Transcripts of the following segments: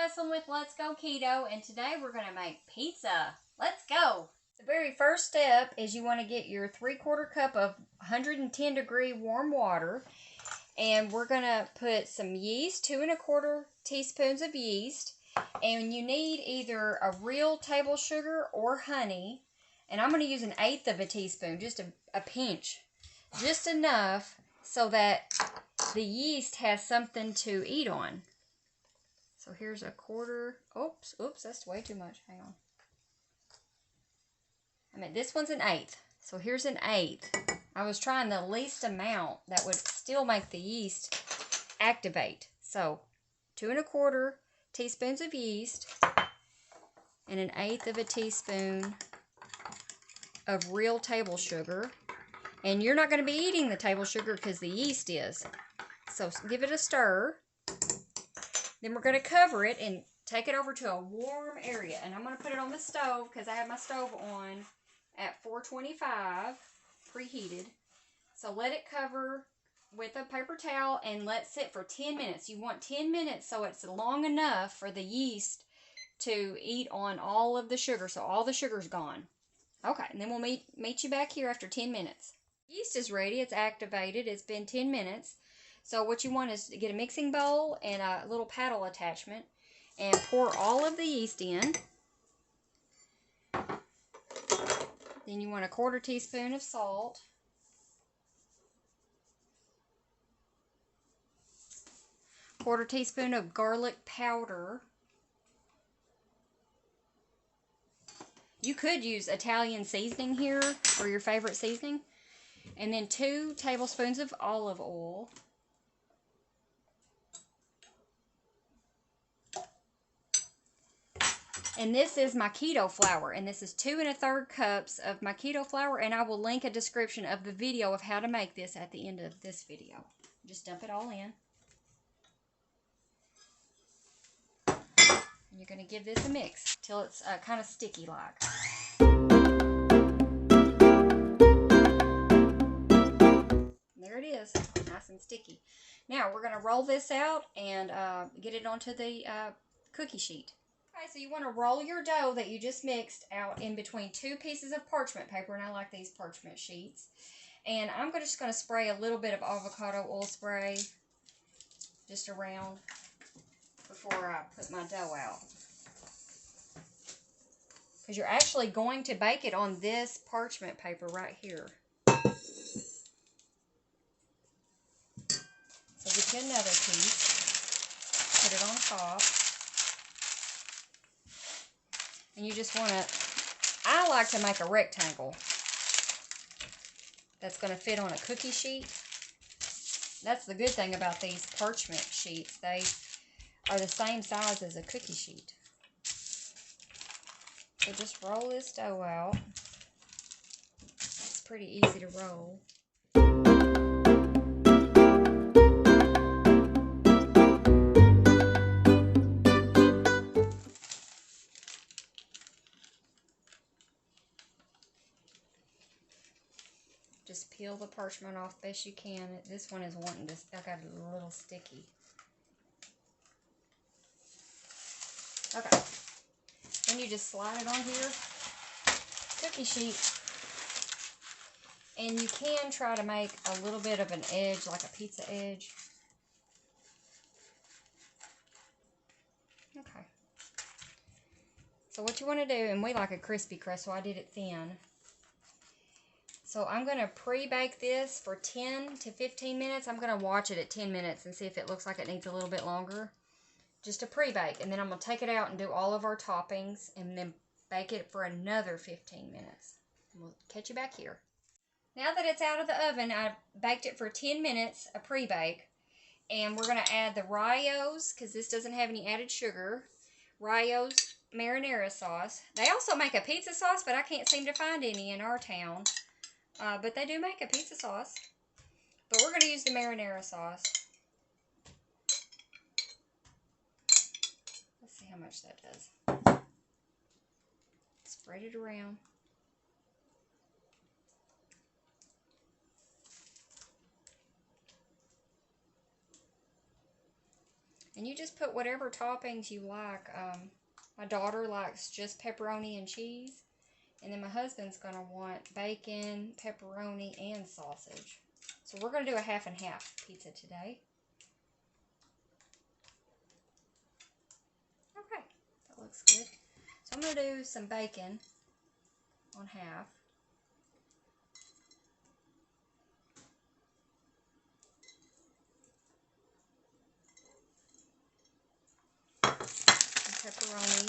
Wesson with Let's Go Keto, and today we're going to make pizza. Let's go! The very first step is you want to get your 3/4 cup of 110 degree warm water, and we're going to put some yeast, 2 1/4 teaspoons of yeast, and you need either a real table sugar or honey, and I'm going to use 1/8 of a teaspoon, just a pinch, just enough so that the yeast has something to eat on. So here's 1/4. Oops, that's way too much. Hang on. This one's 1/8. So here's 1/8. I was trying the least amount that would still make the yeast activate. So 2 1/4 teaspoons of yeast and 1/8 of a teaspoon of real table sugar. And you're not going to be eating the table sugar because the yeast is. So give it a stir. Then we're going to cover it and take it over to a warm area. And I'm going to put it on the stove because I have my stove on at 425, preheated. So let it cover with a paper towel and let it sit for 10 minutes. You want 10 minutes so it's long enough for the yeast to eat on all of the sugar. So all the sugar's gone. Okay, and then we'll meet you back here after 10 minutes. Yeast is ready. It's activated. It's been 10 minutes. So what you want is to get a mixing bowl and a little paddle attachment and pour all of the yeast in. Then you want 1/4 teaspoon of salt. Quarter teaspoon of garlic powder. You could use Italian seasoning here or your favorite seasoning. And then 2 tablespoons of olive oil. And this is my keto flour, and this is 2 1/3 cups of my keto flour, and I will link a description of the video of how to make this at the end of this video. Just dump it all in. And you're going to give this a mix till it's kind of sticky like. There it is, nice and sticky. Now we're going to roll this out and get it onto the cookie sheet. Okay, so you want to roll your dough that you just mixed out in between 2 pieces of parchment paper, and I like these parchment sheets. And I'm just going to spray a little bit of avocado oil spray just around before I put my dough out. Because you're actually going to bake it on this parchment paper right here. So get you another piece, put it on top. And you just want to, I like to make a rectangle that's going to fit on a cookie sheet. That's the good thing about these parchment sheets. They are the same size as a cookie sheet. So just roll this dough out. It's pretty easy to roll. Just peel the parchment off best you can. This one is wanting to, I got it a little sticky. Okay. Then you just slide it on here. Cookie sheet. And you can try to make a little bit of an edge, like a pizza edge. Okay. So what you want to do, and we like a crispy crust, so I did it thin. So I'm going to pre-bake this for 10 to 15 minutes. I'm going to watch it at 10 minutes and see if it looks like it needs a little bit longer. Just a pre-bake. And then I'm going to take it out and do all of our toppings and then bake it for another 15 minutes. And we'll catch you back here. Now that it's out of the oven, I baked it for 10 minutes, a pre-bake. And we're going to add the Rio's, because this doesn't have any added sugar. Rio's marinara sauce. They also make a pizza sauce, but I can't seem to find any in our town. But they do make a pizza sauce. But we're going to use the marinara sauce. Let's see how much that does. Spread it around. And you just put whatever toppings you like. My daughter likes just pepperoni and cheese. And then my husband's going to want bacon, pepperoni, and sausage. So we're going to do a half and half pizza today. Okay, that looks good. So I'm going to do some bacon on half. Some pepperoni.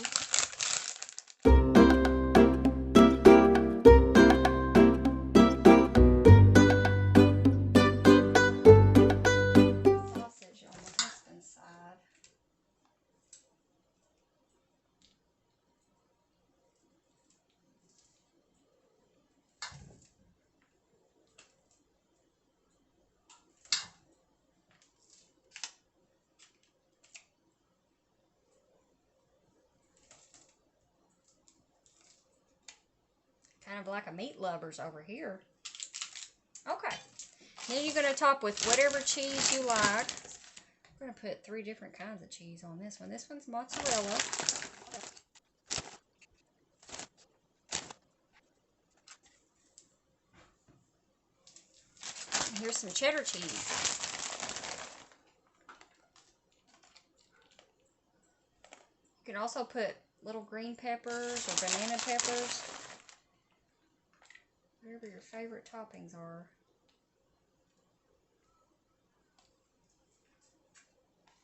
Sausage on my husband's side. Kind of like a meat lovers over here. Okay. Then you're going to top with whatever cheese you like. We're going to put 3 different kinds of cheese on this one. This one's mozzarella. And here's some cheddar cheese. You can also put little green peppers or banana peppers. Whatever your favorite toppings are.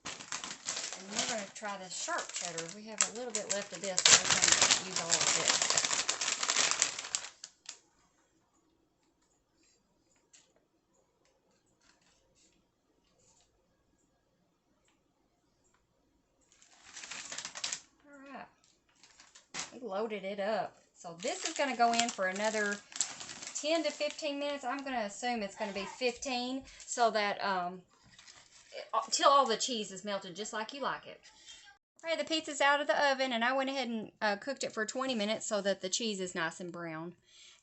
And we're going to try this sharp cheddar. We have a little bit left of this, so we're going to use all of it. Alright. We loaded it up. So this is going to go in for another 10 to 15 minutes. I'm going to assume it's going to be 15 so that till all the cheese is melted just like you like it. Alright, the pizza's out of the oven and I went ahead and cooked it for 20 minutes so that the cheese is nice and brown.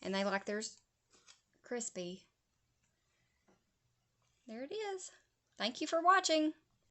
And they like theirs crispy. There it is. Thank you for watching.